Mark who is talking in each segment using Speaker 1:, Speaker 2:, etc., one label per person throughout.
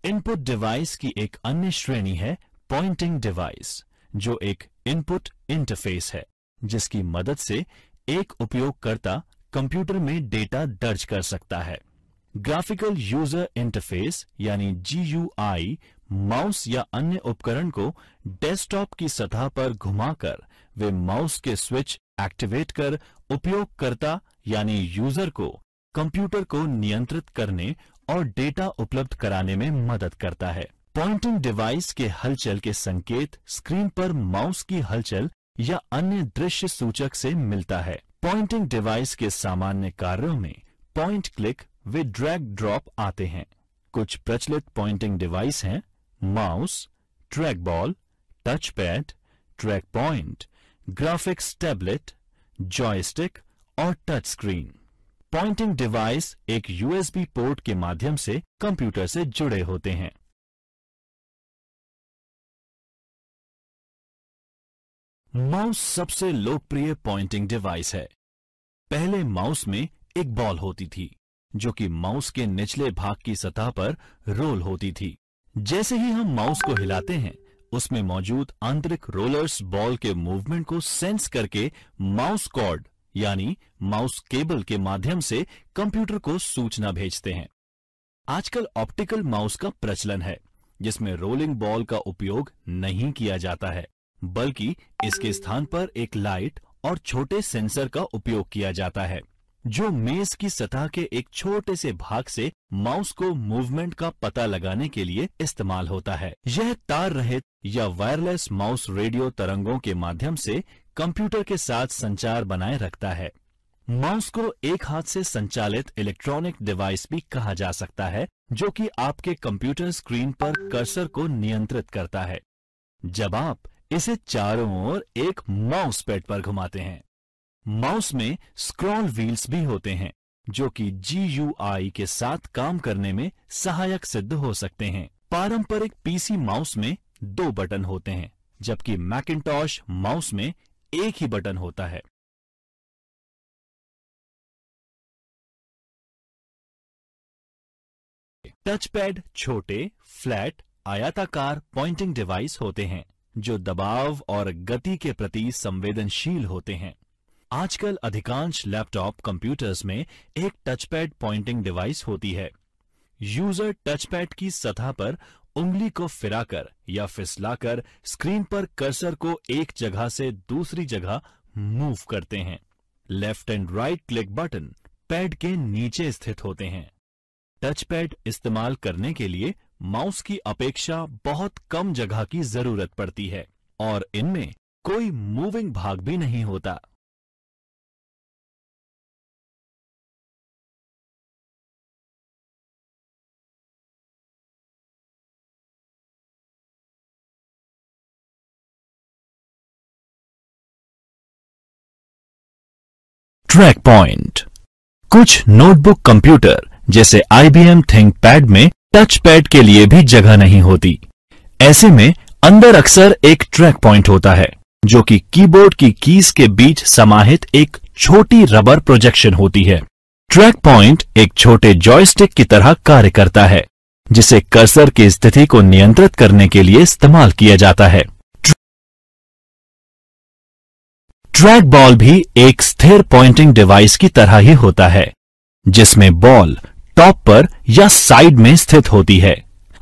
Speaker 1: Input device की एक अन्य श्रेणी है पॉइंटिंग डिवाइस, जो एक इनपुट इंटरफेस है जिसकी मदद से एक उपयोगकर्ता कंप्यूटर में डेटा दर्ज कर सकता है। ग्राफिकल यूजर इंटरफेस यानी GUI माउस या अन्य उपकरण को डेस्कटॉप की सतह पर घुमाकर वे माउस के स्विच एक्टिवेट कर उपयोगकर्ता यानी यूजर को कंप्यूटर को नियंत्रित करने और डेटा उपलब्ध कराने में मदद करता है। पॉइंटिंग डिवाइस के हलचल के संकेत स्क्रीन पर माउस की हलचल या अन्य दृश्य सूचक से मिलता है। पॉइंटिंग डिवाइस के सामान्य कार्यों में पॉइंट क्लिक व ड्रैग ड्रॉप आते हैं। कुछ प्रचलित पॉइंटिंग डिवाइस हैं mouse, track ball, touch pad, track point, graphics tablet, joystick और टच स्क्रीन। पॉइंटिंग डिवाइस एक USB पोर्ट के माध्यम से कंप्यूटर से जुड़े होते हैं। माउस सबसे लोकप्रिय पॉइंटिंग डिवाइस है। पहले माउस में एक बॉल होती थी जो कि माउस के निचले भाग की सतह पर रोल होती थी। जैसे ही हम माउस को हिलाते हैं, उसमें मौजूद आंतरिक रोलर्स बॉल के मूवमेंट को सेंस करके माउस कॉर्ड यानी माउस केबल के माध्यम से कंप्यूटर को सूचना भेजते हैं। आजकल ऑप्टिकल माउस का प्रचलन है जिसमें रोलिंग बॉल का उपयोग नहीं किया जाता है, बल्कि इसके स्थान पर एक लाइट और छोटे सेंसर का उपयोग किया जाता है जो मेज की सतह के एक छोटे से भाग से माउस को मूवमेंट का पता लगाने के लिए इस्तेमाल होता है। यह तार रहित या वायरलेस माउस रेडियो तरंगों के माध्यम से कंप्यूटर के साथ संचार बनाए रखता है। माउस को एक हाथ से संचालित इलेक्ट्रॉनिक डिवाइस भी कहा जा सकता है, जो कि आपके कंप्यूटर स्क्रीन पर कर्सर को नियंत्रित करता है जब आप इसे चारों ओर एक माउस पैड पर घुमाते हैं। माउस में स्क्रॉल व्हील्स भी होते हैं जो कि GUI के साथ काम करने में सहायक सिद्ध हो सकते हैं। पारंपरिक PC माउस में 2 बटन होते हैं, जबकि मैकिन्टॉश माउस में एक ही बटन होता है। टच पैड छोटे, फ्लैट, आयताकार पॉइंटिंग डिवाइस होते हैं जो दबाव और गति के प्रति संवेदनशील होते हैं। आजकल अधिकांश लैपटॉप कंप्यूटर्स में एक टचपैड पॉइंटिंग डिवाइस होती है। यूजर टचपैड की सतह पर उंगली को फिराकर या फिसलाकर स्क्रीन पर कर्सर को एक जगह से दूसरी जगह मूव करते हैं। Left and right click button pad के नीचे स्थित होते हैं। टचपैड इस्तेमाल करने के लिए माउस की अपेक्षा बहुत कम जगह की जरूरत पड़ती है और इनमें कोई मूविंग भाग भी नहीं होता। Track point. कुछ नोटबुक कंप्यूटर जैसे IBM थिंकपैड में टच पैड के लिए भी जगह नहीं होती। ऐसे में अंदर अक्सर एक ट्रैक पॉइंट होता है जो कि कीबोर्ड की कीज के बीच समाहित एक छोटी रबर प्रोजेक्शन होती है। ट्रैक पॉइंट एक छोटे जॉयस्टिक की तरह कार्य करता है जिसे कर्सर की स्थिति को नियंत्रित करने के लिए इस्तेमाल किया जाता है। ट्रैक बॉल भी एक स्थिर पॉइंटिंग डिवाइस की तरह ही होता है जिसमें बॉल टॉप पर या साइड में स्थित होती है।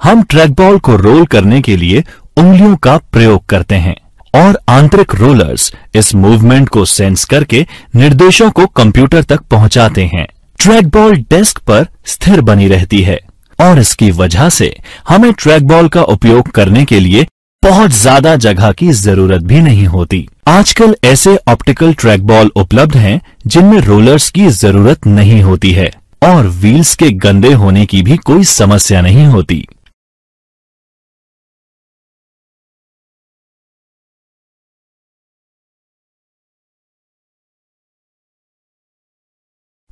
Speaker 1: हम ट्रैक बॉल को रोल करने के लिए उंगलियों का प्रयोग करते हैं और आंतरिक रोलर्स इस मूवमेंट को सेंस करके निर्देशों को कंप्यूटर तक पहुंचाते हैं। ट्रैक बॉल डेस्क पर स्थिर बनी रहती है और इसकी वजह से हमें ट्रैक बॉल का उपयोग करने के लिए बहुत ज्यादा जगह की जरूरत भी नहीं होती। आजकल ऐसे ऑप्टिकल ट्रैक बॉल उपलब्ध हैं जिनमें रोलर्स की जरूरत नहीं होती है और व्हील्स के गंदे होने की भी कोई समस्या नहीं होती।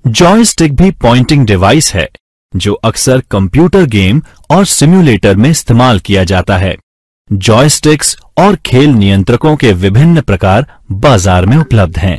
Speaker 1: जॉयस्टिक भी पॉइंटिंग डिवाइस है जो अक्सर कंप्यूटर गेम और सिम्युलेटर में इस्तेमाल किया जाता है। जॉयस्टिक्स और खेल नियंत्रकों के विभिन्न प्रकार बाजार में उपलब्ध हैं।